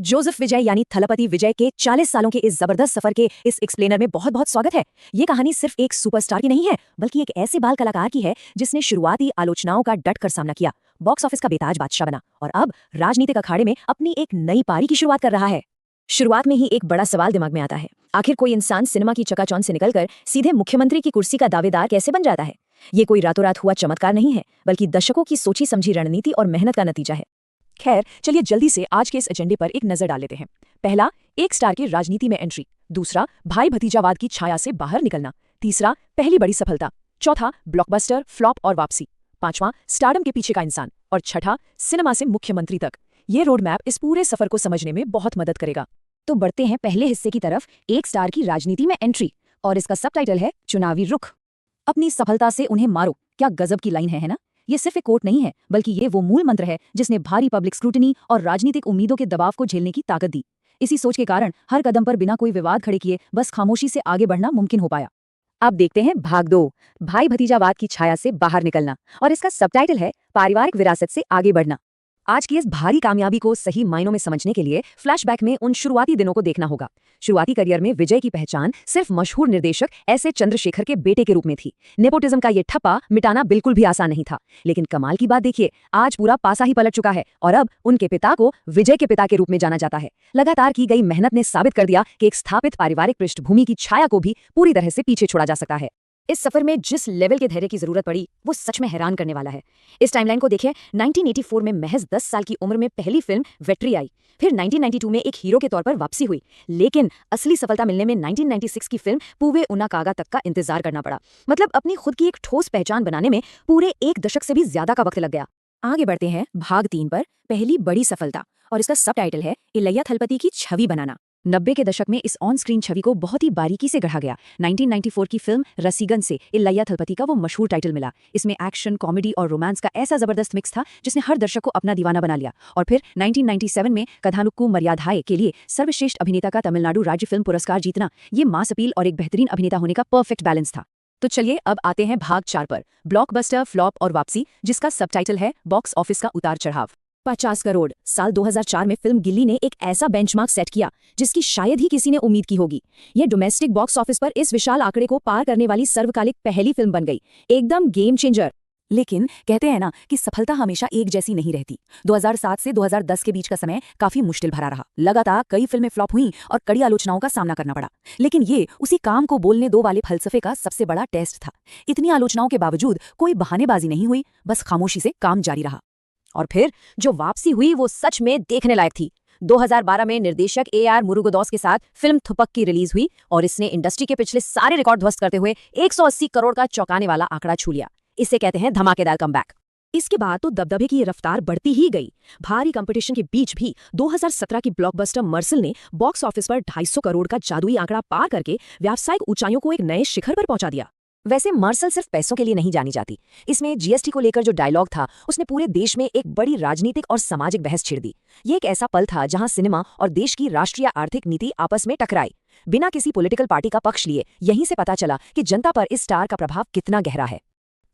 Joseph विजय यानी थलपति विजय के 40 सालों के इस जबरदस्त सफर के इस एक्सप्लेनर में बहुत बहुत स्वागत है। ये कहानी सिर्फ एक सुपरस्टार की नहीं है, बल्कि एक ऐसे बाल कलाकार की है जिसने शुरुआती आलोचनाओं का डट कर सामना किया, बॉक्स ऑफिस का बेताज बादशाह बना और अब राजनीतिक अखाड़े में अपनी एक नई पारी की शुरुआत कर रहा है। शुरुआत में ही एक बड़ा सवाल दिमाग में आता है, आखिर कोई इंसान सिनेमा की चकाचौंध से निकलकर सीधे मुख्यमंत्री की कुर्सी का दावेदार कैसे बन जाता है। ये कोई रातों रात हुआ चमत्कार नहीं है, बल्कि दशकों की सोची समझी रणनीति और मेहनत का नतीजा है। खैर, चलिए जल्दी से आज के इस एजेंडे पर एक नजर डाल लेते हैं। पहला, एक स्टार की राजनीति में एंट्री। दूसरा, भाई भतीजावाद की छाया से बाहर निकलना। तीसरा, पहली बड़ी सफलता। चौथा, ब्लॉकबस्टर, फ्लॉप और वापसी। पांचवां, स्टारडम के पीछे का इंसान। और छठा, सिनेमा से मुख्यमंत्री तक। ये रोड मैप इस पूरे सफर को समझने में बहुत मदद करेगा। तो बढ़ते हैं पहले हिस्से की तरफ, एक स्टार की राजनीति में एंट्री, और इसका सबटाइटल है चुनावी रुख। अपनी सफलता से उन्हें मारो, क्या गजब की लाइन है ना? ये सिर्फ एक कोट नहीं है, बल्कि ये वो मूल मंत्र है जिसने भारी पब्लिक स्क्रूटनी और राजनीतिक उम्मीदों के दबाव को झेलने की ताकत दी। इसी सोच के कारण हर कदम पर बिना कोई विवाद खड़े किए बस खामोशी से आगे बढ़ना मुमकिन हो पाया। अब देखते हैं भाग 2, भाई भतीजावाद की छाया से बाहर निकलना, और इसका सबटाइटल है पारिवारिक विरासत से आगे बढ़ना। आज की इस भारी कामयाबी को सही मायनों में समझने के लिए फ्लैशबैक में उन शुरुआती दिनों को देखना होगा। शुरुआती करियर में विजय की पहचान सिर्फ मशहूर निर्देशक एस ए चंद्रशेखर के बेटे के रूप में थी। नेपोटिज्म का ये ठप्पा मिटाना बिल्कुल भी आसान नहीं था, लेकिन कमाल की बात देखिए, आज पूरा पासा ही पलट चुका है और अब उनके पिता को विजय के पिता के रूप में जाना जाता है। लगातार की गई मेहनत ने साबित कर दिया कि एक स्थापित पारिवारिक पृष्ठभूमि की छाया को भी पूरी तरह से पीछे छोड़ा जा सकता है। इस सफर में जिस लेवल के धैर्य की जरूरत पड़ी वो सच में हैरान करने वाला है। इस टाइमलाइन को देखिए, 1984 में महज 10 साल की उम्र में पहली फिल्म वेट्री आई, फिर 1992 में एक हीरो के तौर पर वापसी हुई, लेकिन असली सफलता मिलने में 1996 की फिल्म पूवे उना कागा तक का इंतजार करना पड़ा। मतलब अपनी खुद की एक ठोस पहचान बनाने में पूरे एक दशक से भी ज्यादा का वक्त लग गया। आगे बढ़ते हैं भाग 3 पर, पहली बड़ी सफलता, और इसका सबटाइटल है इलैया थलपति की छवि बनाना। 90 के दशक में इस ऑन स्क्रीन छवि को बहुत ही बारीकी से गढ़ा गया। 1994 की फिल्म रसीगन से इलैया थलपति का वो मशहूर टाइटल मिला। इसमें एक्शन, कॉमेडी और रोमांस का ऐसा जबरदस्त मिक्स था जिसने हर दर्शक को अपना दीवाना बना लिया। और फिर 1997 में कथानुक्कू मर्यादाए के लिए सर्वश्रेष्ठ अभिनेता का तमिलनाडु राज्य फिल्म पुरस्कार जीतना, ये मास अपील और एक बेहतरीन अभिनेता होने का परफेक्ट बैलेंस था। तो चलिए अब आते हैं भाग 4 पर, ब्लॉकबस्टर, फ्लॉप और वापसी, जिसका सबटाइटल है बॉक्स ऑफिस का उतार चढ़ाव। 50 करोड़। साल 2004 में फिल्म गिल्ली ने एक ऐसा बेंचमार्क सेट किया जिसकी शायद ही किसी ने उम्मीद की होगी। यह डोमेस्टिक बॉक्स ऑफिस पर इस विशाल आंकड़े को पार करने वाली सर्वकालिक पहली फिल्म बन गई, एकदम गेम चेंजर। लेकिन कहते हैं ना कि सफलता हमेशा एक जैसी नहीं रहती। 2007 से 2010 के बीच का समय काफी मुश्किल भरा रहा। लगातार कई फिल्में फ्लॉप हुईं और कड़ी आलोचनाओं का सामना करना पड़ा, लेकिन ये उसी काम को बोलने दो वाले फलसफे का सबसे बड़ा टेस्ट था। इतनी आलोचनाओं के बावजूद कोई बहानेबाजी नहीं हुई, बस खामोशी से काम जारी रहा। और फिर जो वापसी हुई वो सच में देखने लायक थी। 2012 में निर्देशक AR मुरुगदॉस के साथ फिल्म थुपक की रिलीज हुई और इसने इंडस्ट्री के पिछले सारे रिकॉर्ड ध्वस्त करते हुए 180 करोड़ का चौंकाने वाला आंकड़ा छू लिया। इसे कहते हैं धमाकेदार कमबैक। इसके बाद तो दबदबे की ये रफ्तार बढ़ती ही गई। भारी कंपटीशन के बीच भी 2017 की ब्लॉकबस्टर मर्सल ने बॉक्स ऑफिस पर 250 करोड़ का जादुई आंकड़ा पार करके व्यावसायिक ऊंचाइयों को एक नए शिखर पर पहुंचा दिया। वैसे मर्सल सिर्फ पैसों के लिए नहीं जानी जाती। इसमें GST को लेकर जो डायलॉग था उसने पूरे देश में एक बड़ी राजनीतिक और सामाजिक बहस छिड़ दी। ये एक ऐसा पल था जहां सिनेमा और देश की राष्ट्रीय आर्थिक नीति आपस में टकराई, बिना किसी पॉलिटिकल पार्टी का पक्ष लिए। यहीं से पता चला कि जनता पर इस स्टार का प्रभाव कितना गहरा है।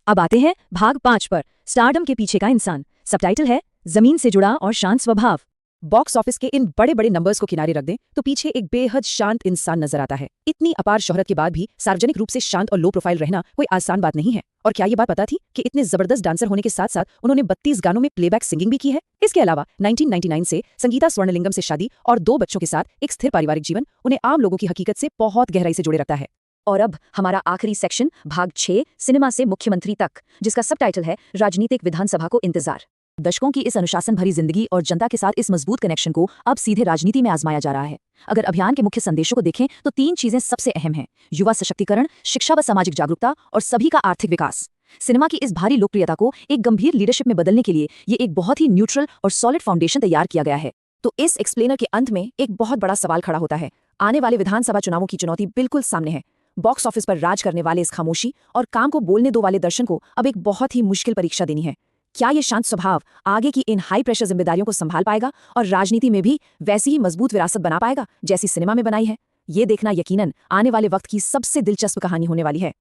अब आते हैं भाग 5 पर, स्टारडम के पीछे का इंसान। सबटाइटल है जमीन से जुड़ा और शांत स्वभाव। बॉक्स ऑफिस के इन बड़े बड़े नंबर्स को किनारे रख दें तो पीछे एक बेहद शांत इंसान नजर आता है। इतनी अपार शोहरत के बाद भी सार्वजनिक रूप से शांत और लो प्रोफाइल रहना कोई आसान बात नहीं है। और क्या ये बात पता थी कि इतने जबरदस्त डांसर होने के साथ साथ उन्होंने 32 गानों में प्लेबैक सिंगिंग भी की है। इसके अलावा 1999 से संगीता स्वर्णलिंगम से शादी और 2 बच्चों के साथ एक स्थिर पारिवारिक जीवन उन्हें आम लोगों की हकीकत से बहुत गहराई से जोड़े रखता है। और अब हमारा आखिरी सेक्शन, भाग 6, सिनेमा से मुख्यमंत्री तक, जिसका सबटाइटल है राजनीतिक विधानसभा को इंतजार। दशकों की इस अनुशासन भरी जिंदगी और जनता के साथ इस मजबूत कनेक्शन को अब सीधे राजनीति में आजमाया जा रहा है। अगर अभियान के मुख्य संदेशों को देखें तो 3 चीजें सबसे अहम हैं: युवा सशक्तिकरण, शिक्षा व सामाजिक जागरूकता और सभी का आर्थिक विकास। सिनेमा की इस भारी लोकप्रियता को एक गंभीर लीडरशिप में बदलने के लिए ये एक बहुत ही न्यूट्रल और सॉलिड फाउंडेशन तैयार किया गया है। तो इस एक्सप्लेनर के अंत में एक बहुत बड़ा सवाल खड़ा होता है। आने वाले विधानसभा चुनावों की चुनौती बिल्कुल सामने है। बॉक्स ऑफिस पर राज करने वाले इस खामोशी और काम को बोलने दो वाले दर्शन को अब एक बहुत ही मुश्किल परीक्षा देनी है। क्या ये शांत स्वभाव आगे की इन हाई प्रेशर जिम्मेदारियों को संभाल पाएगा और राजनीति में भी वैसी ही मजबूत विरासत बना पाएगा जैसी सिनेमा में बनाई है? ये देखना यकीनन आने वाले वक्त की सबसे दिलचस्प कहानी होने वाली है।